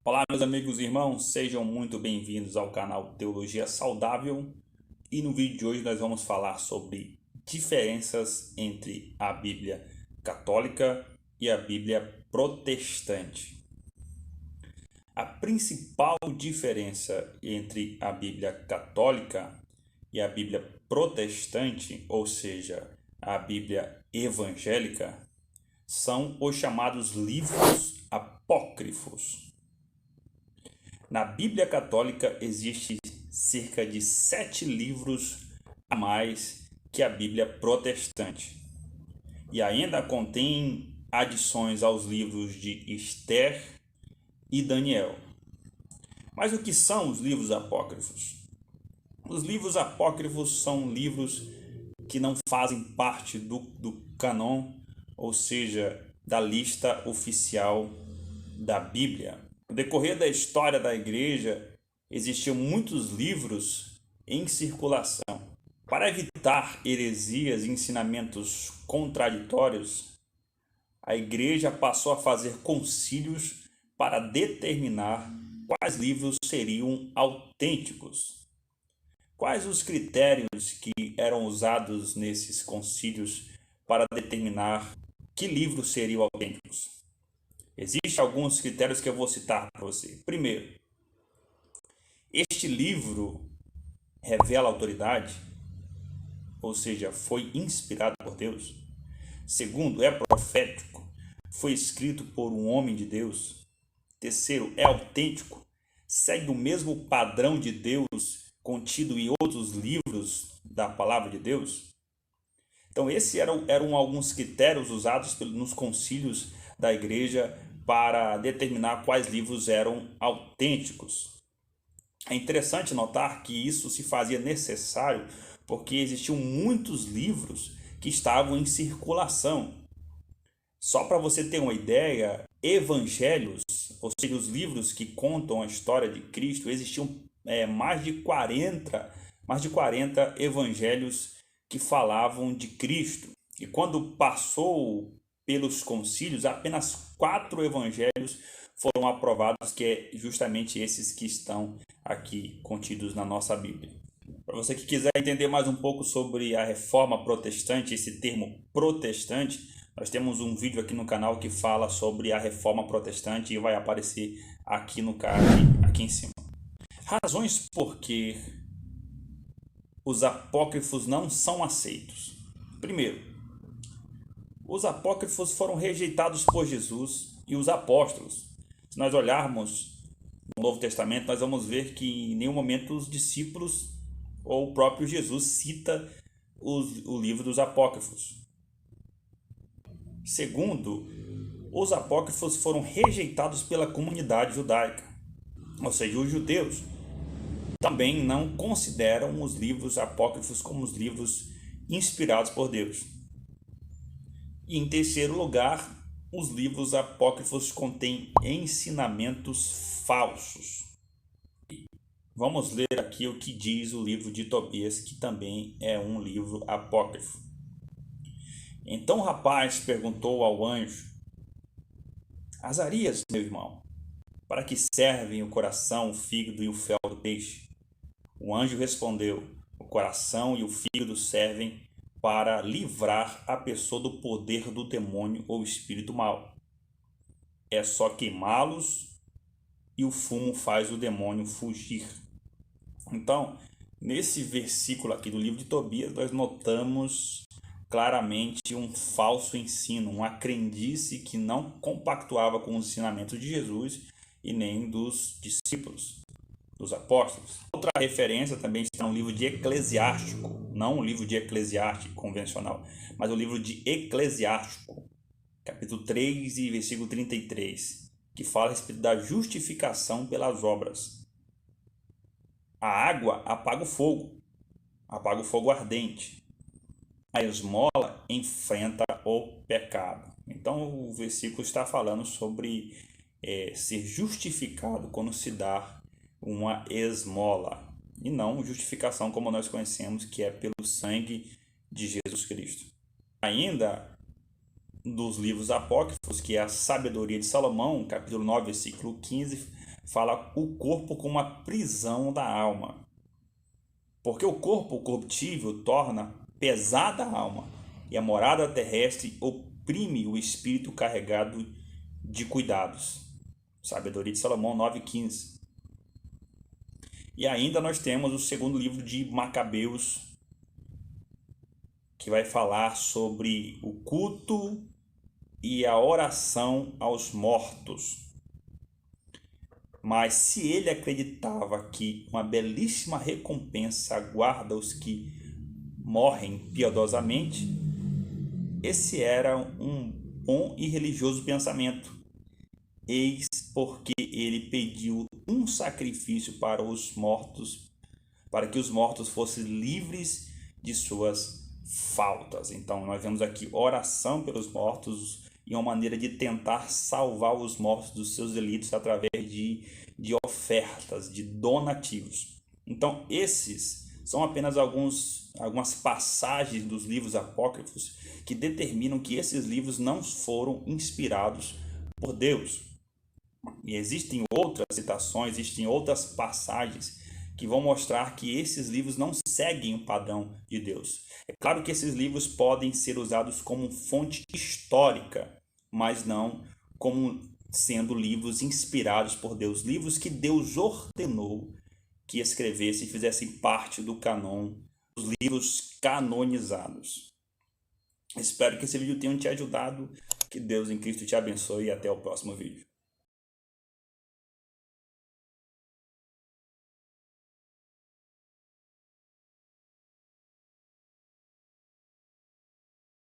Olá, meus amigos e irmãos, sejam muito bem-vindos ao canal Teologia Saudável. E no vídeo de hoje nós vamos falar sobre diferenças entre a Bíblia Católica e a Bíblia Protestante. A principal diferença entre a Bíblia Católica e a Bíblia Protestante, ou seja, a Bíblia Evangélica, são os chamados livros apócrifos. Na Bíblia Católica existe cerca de 7 livros a mais que a Bíblia Protestante. E ainda contém adições aos livros de Esther e Daniel. Mas o que são os livros apócrifos? Os livros apócrifos são livros que não fazem parte do cânon, ou seja, da lista oficial da Bíblia. No decorrer da história da igreja, existiam muitos livros em circulação. Para evitar heresias e ensinamentos contraditórios, a igreja passou a fazer concílios para determinar quais livros seriam autênticos. Quais os critérios que eram usados nesses concílios para determinar que livros seriam autênticos? Existem alguns critérios que eu vou citar para você. Primeiro, este livro revela autoridade, ou seja, foi inspirado por Deus. Segundo, é profético, foi escrito por um homem de Deus. Terceiro, é autêntico, segue o mesmo padrão de Deus contido em outros livros da palavra de Deus. Então, esses eram alguns critérios usados nos concílios da igreja para determinar quais livros eram autênticos. É interessante notar que isso se fazia necessário porque existiam muitos livros que estavam em circulação. Só para você ter uma ideia, evangelhos, ou seja, os livros que contam a história de Cristo, existiam mais de 40 evangelhos que falavam de Cristo. E quando passou pelos concílios, apenas 4 evangelhos foram aprovados, que é justamente esses que estão aqui contidos na nossa Bíblia. Para você que quiser entender mais um pouco sobre a reforma protestante, esse termo protestante, nós temos um vídeo aqui no canal que fala sobre a reforma protestante e vai aparecer aqui no card, aqui em cima. Razões por que os apócrifos não são aceitos. Primeiro, os apócrifos foram rejeitados por Jesus e os apóstolos. Se nós olharmos no Novo Testamento, nós vamos ver que em nenhum momento os discípulos ou o próprio Jesus cita o livro dos apócrifos. Segundo, os apócrifos foram rejeitados pela comunidade judaica, ou seja, os judeus também não consideram os livros apócrifos como os livros inspirados por Deus. E em terceiro lugar, os livros apócrifos contêm ensinamentos falsos. Vamos ler aqui o que diz o livro de Tobias, que também é um livro apócrifo. Então o rapaz perguntou ao anjo: Azarias, meu irmão, para que servem o coração, o fígado e o fel do peixe? O anjo respondeu: o coração e o fígado servem para livrar a pessoa do poder do demônio ou espírito mau. É só queimá-los e o fumo faz o demônio fugir. Então, nesse versículo aqui do livro de Tobias, nós notamos claramente um falso ensino, uma crendice que não compactuava com os ensinamentos de Jesus e nem dos discípulos, dos apóstolos. Outra referência também está no livro de Eclesiástico, não o livro de Eclesiástico convencional, mas o livro de Eclesiástico, capítulo 3 e versículo 33, que fala a respeito da justificação pelas obras. A água apaga o fogo ardente. A esmola enfrenta o pecado. Então o versículo está falando sobre ser justificado quando se dá uma esmola, e não justificação como nós conhecemos, que é pelo sangue de Jesus Cristo. Ainda dos livros apócrifos, que é a Sabedoria de Salomão, capítulo 9, versículo 15, fala o corpo como a prisão da alma. Porque o corpo corruptível torna pesada a alma, e a morada terrestre oprime o espírito carregado de cuidados. Sabedoria de Salomão 9,15. E ainda nós temos o segundo livro de Macabeus, que vai falar sobre o culto e a oração aos mortos. Mas se ele acreditava que uma belíssima recompensa aguarda os que morrem piedosamente, esse era um bom e religioso pensamento. Eis porque ele pediu um sacrifício para os mortos, para que os mortos fossem livres de suas faltas. Então nós vemos aqui oração pelos mortos e uma maneira de tentar salvar os mortos dos seus delitos através de ofertas, de donativos. Então esses são apenas algumas passagens dos livros apócrifos que determinam que esses livros não foram inspirados por Deus. E existem outras citações, existem outras passagens que vão mostrar que esses livros não seguem o padrão de Deus. É claro que esses livros podem ser usados como fonte histórica, mas não como sendo livros inspirados por Deus, livros que Deus ordenou que escrevessem e fizessem parte do canon, dos livros canonizados. Espero que esse vídeo tenha te ajudado. Que Deus em Cristo te abençoe e até o próximo vídeo.